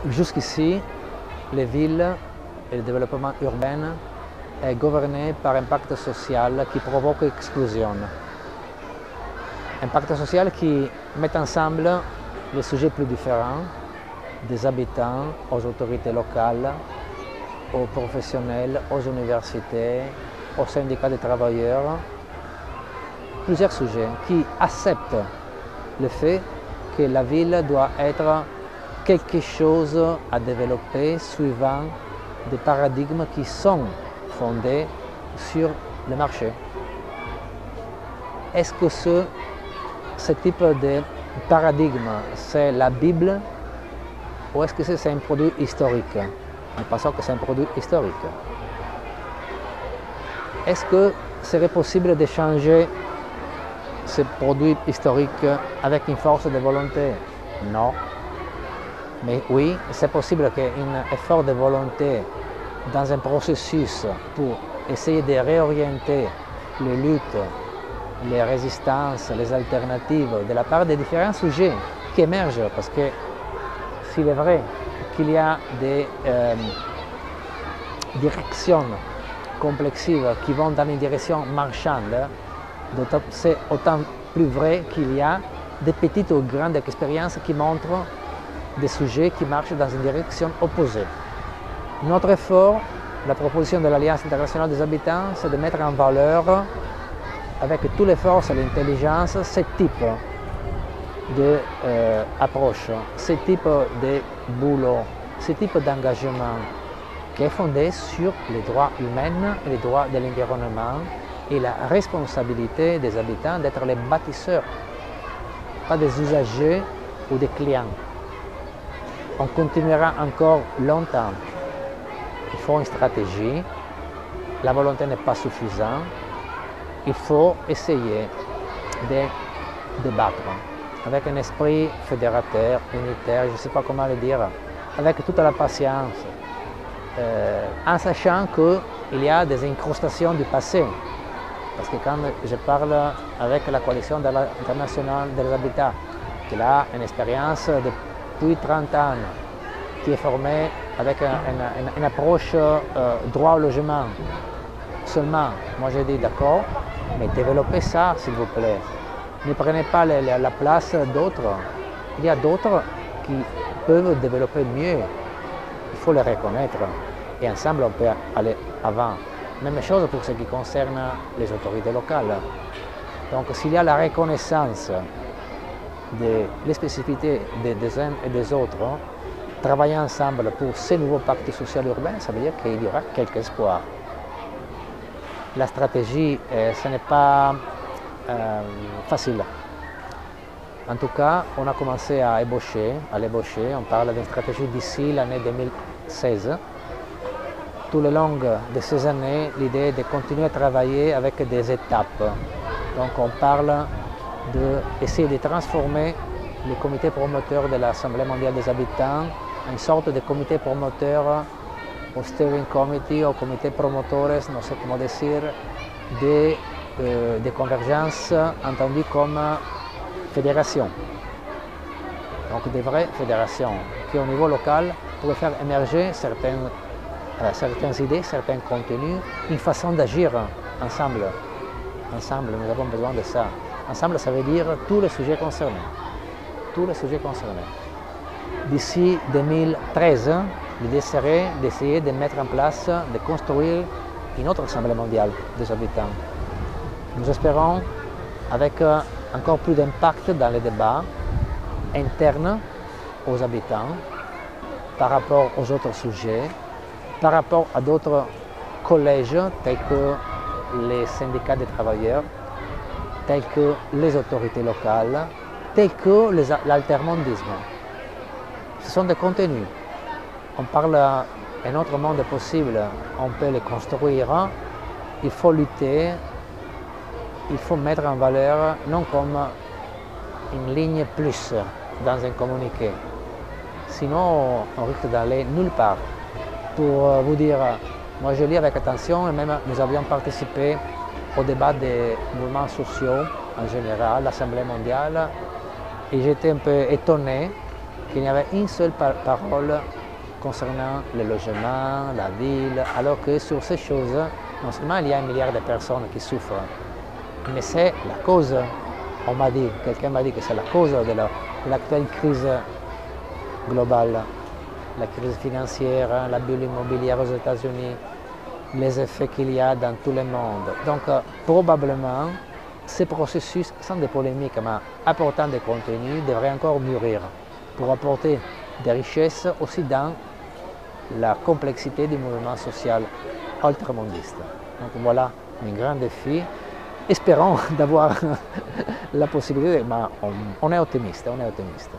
Jusqu'ici, les villes et le développement urbain est gouverné par un pacte social qui provoque exclusion. Un pacte social qui met ensemble les sujets plus différents, des habitants aux autorités locales, aux professionnels, aux universités, aux syndicats de travailleurs, plusieurs sujets qui acceptent le fait que la ville doit être quelque chose à développer suivant des paradigmes qui sont fondés sur le marché. Est-ce que ce type de paradigme, c'est la Bible ou est-ce que c'est un produit historique? Nous pensons que c'est un produit historique. Est-ce que serait possible de changer ce produit historique avec une force de volonté? Non. Mais oui, c'est possible qu'un effort de volonté dans un processus pour essayer de réorienter les luttes, les résistances, les alternatives de la part des différents sujets qui émergent. Parce que s'il est vrai qu'il y a des directions complexives qui vont dans une direction marchande, c'est autant plus vrai qu'il y a des petites ou grandes expériences qui montrent des sujets qui marchent dans une direction opposée. Notre effort, la proposition de l'Alliance internationale des habitants, c'est de mettre en valeur, avec toutes les forces et l'intelligence, ce type d'approche, ce type de boulot, ce type d'engagement qui est fondé sur les droits humains et les droits de l'environnement et la responsabilité des habitants d'être les bâtisseurs, pas des usagers ou des clients. On continuera encore longtemps. Il faut une stratégie. La volonté n'est pas suffisante. Il faut essayer de débattre avec un esprit fédérateur, unitaire, je ne sais pas comment le dire, avec toute la patience, en sachant qu'il y a des incrustations du passé. Parce que quand je parle avec la coalition internationale des habitats, qui a une expérience depuis 30 ans, qui est formée avec une approche droit au logement seulement, moi j'ai dit d'accord, mais développez ça s'il vous plaît. Ne prenez pas la place d'autres. Il y a d'autres qui peuvent développer mieux. Il faut les reconnaître et ensemble on peut aller avant. Même chose pour ce qui concerne les autorités locales. Donc s'il y a la reconnaissance des spécificités des uns et des autres, travailler ensemble pour ce nouveau pacte social urbain, ça veut dire qu'il y aura quelques espoirs. La stratégie, ce n'est pas facile. En tout cas, on a commencé à l'ébaucher. On parle d'une stratégie d'ici l'année 2016. Tout le long de ces années, l'idée est de continuer à travailler avec des étapes. Donc on parle d'essayer de transformer le comité promoteur de l'Assemblée mondiale des habitants en une sorte de comité promoteur au steering committee, au comité promotores, no sé comment dire, de convergence entendu comme fédération. Donc des vraies fédérations qui au niveau local pourraient faire émerger certaines idées, certains contenus, une façon d'agir ensemble. Ensemble, nous avons besoin de ça. Ensemble, ça veut dire tous les sujets concernés. Tous les sujets concernés. D'ici 2013, l'idée serait d'essayer de mettre en place, de construire une autre Assemblée mondiale des habitants. Nous espérons, avec encore plus d'impact dans les débats internes aux habitants, par rapport aux autres sujets, par rapport à d'autres collèges tels que les syndicats des travailleurs, tels que les autorités locales, tels que l'altermondisme. Ce sont des contenus. On parle d'un autre monde possible, on peut les construire. Il faut lutter, il faut mettre en valeur, non comme une ligne plus dans un communiqué. Sinon, on risque d'aller nulle part. Pour vous dire, moi je lis avec attention et même nous avions participé au débat des mouvements sociaux en général, l'Assemblée mondiale, et j'étais un peu étonné qu'il n'y avait une seule parole concernant le logement, la ville, alors que sur ces choses, non seulement il y a 1 milliard de personnes qui souffrent, mais c'est la cause, on m'a dit, quelqu'un m'a dit que c'est la cause de l'actuelle crise globale, la crise financière, la bulle immobilière aux États-Unis, les effets qu'il y a dans tout le monde. Donc probablement, ce processus, sans des polémiques, mais apportant des contenus, devrait encore mûrir pour apporter des richesses aussi dans la complexité du mouvement social ultramondiste. Donc voilà un grand défi. Espérons d'avoir la possibilité, mais on est optimiste, on est optimiste.